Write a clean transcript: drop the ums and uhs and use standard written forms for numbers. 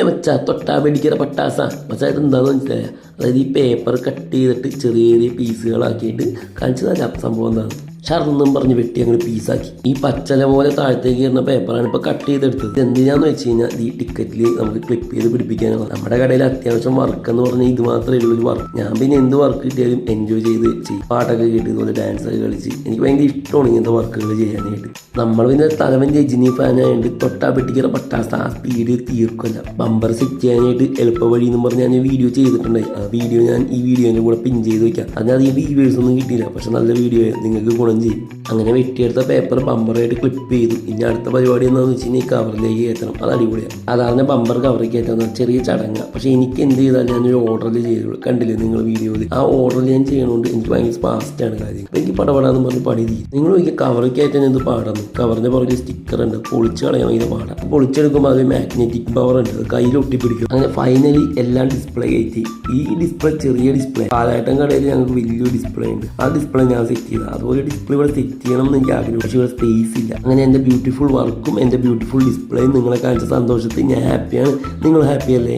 മച്ചാ തൊട്ടാ പിടിക്കുന്ന പട്ടാസ മച്ചാ ഇതെന്താന്ന് മനസ്സിലായ, അതായത് ഈ പേപ്പർ കട്ട് ചെയ്തിട്ട് ചെറിയ ചെറിയ പീസുകളാക്കിയിട്ട് കാണിച്ചു തരാം സംഭവം എന്താണ്. ഷർന്നും പറഞ്ഞ് വെട്ടി അങ്ങനെ പീസാക്കി ഈ പച്ചല പോലെ താഴത്തേക്ക് വരുന്ന പേപ്പറാണ് ഇപ്പോൾ കട്ട് ചെയ്തെടുത്തത്. എന്തിനാന്ന് വെച്ച് കഴിഞ്ഞാൽ ഈ ടിക്കറ്റിൽ നമുക്ക് ക്ലിപ്പ് ചെയ്ത് പിടിപ്പിക്കാനുള്ള നമ്മുടെ കടയിൽ അത്യാവശ്യം വർക്ക് എന്ന് പറഞ്ഞാൽ ഇത് മാത്രമേ ഉള്ളൂ ഒരു വർക്ക്. ഞാൻ പിന്നെ എന്ത് വർക്ക് കിട്ടിയാലും എൻജോയ് ചെയ്ത് ചെയ്യും. പാട്ടൊക്കെ കേട്ട് ഇതുപോലെ ഡാൻസ് ഒക്കെ കളിച്ച് എനിക്ക് ഭയങ്കര ഇഷ്ടമാണ് ഇങ്ങനത്തെ വർക്കുകൾ ചെയ്യാനായിട്ട്. നമ്മൾ പിന്നെ തലവൻ രജനി ഫാനായതുകൊണ്ട് തൊട്ടാ പെട്ടിക്കുന്ന പട്ടാസ ആ സ്പീഡ് തീർക്കില്ല. ബമ്പർ സെറ്റ് ചെയ്യാനായിട്ട് എളുപ്പ വഴി എന്ന് പറഞ്ഞ് ഞാൻ വീഡിയോ ചെയ്തിട്ടുണ്ടായി. ആ വീഡിയോ ഞാൻ ഈ വീഡിയോൻ്റെ കൂടെ പിൻ ചെയ്ത് വയ്ക്കാം. അതിനകത്ത് ഈ വ്യൂവേഴ്സ് ഒന്നും കിട്ടിയില്ല, പക്ഷെ നല്ല വീഡിയോ നിങ്ങൾക്ക് ഗുണം ചെയ്യും. അങ്ങനെ വെട്ടിയെടുത്ത പേപ്പർ ബമ്പറായിട്ട് ക്ലിപ്പ് ചെയ്തു. ഇനി അടുത്ത പരിപാടി എന്താണെന്ന് വെച്ച് കഴിഞ്ഞാൽ കവറിലേക്ക് കയറ്റണം. അത് അടിപൊളിയാണ്. സാധാരണ ബമ്പർ കവറിൽ കയറ്റാൻ ചെറിയ ചടങ്ങാണ്, പക്ഷെ എനിക്ക് എന്ത് ചെയ്താൽ ഞാനൊരു ഓർഡറിൽ ചെയ്തുള്ളൂ. കണ്ടില്ലേ നിങ്ങൾ വീഡിയോയിൽ? ആ ഓർഡറിൽ ഞാൻ ചെയ്യണോണ്ട് എനിക്ക് ഭയങ്കര ഫാസ്റ്റാണ് കാര്യം. അപ്പം എനിക്ക് പടപടാന്ന് പറഞ്ഞ് പണി തീരും. നിങ്ങൾ എനിക്ക് കവറിൽ കയറ്റാൻ എന്ത് പാടാണ്. കവറിൻ്റെ പുറകെ സ്റ്റിക്കർ ഉണ്ട്, പൊളിച്ച് കളയാൻ ഭയങ്കര പാടാണ്. പൊളിച്ചെടുക്കുമ്പോൾ അത് മാഗ്നറ്റിക് പവർ ഉണ്ട്, കയ്യിൽ ഒട്ടിപ്പിടിക്കും. അങ്ങനെ ഫൈനലി എല്ലാം ഡിസ്പ്ലേ കയറ്റി. ഈ ഡിസ്പ്ലേ ചെറിയ ഡിസ്പ്ലേ, പാലാട്ടം കടയിൽ ഞങ്ങൾക്ക് വലിയൊരു ഡിസ്പ്ലേ ഉണ്ട്. ആ ഡിസ്പ്ലേ ഞാൻ സെറ്റ് ചെയ്തത്. അതുപോലെ ഡിസ്പ്ലേ ഇവിടെ സെറ്റ് ചെയ്യണം എന്ന് എനിക്ക് ആഗ്രഹം, പക്ഷേ ഇവിടെ സ്പേസ് ഇല്ല. അങ്ങനെ എൻ്റെ ബ്യൂട്ടിഫുൾ വർക്കും എൻ്റെ ബ്യൂട്ടിഫുൾ ഡിസ്പ്ലേയും നിങ്ങളെ കാണിച്ച സന്തോഷത്തിൽ ഞാൻ ഹാപ്പിയാണ്. നിങ്ങൾ ഹാപ്പി അല്ലേ?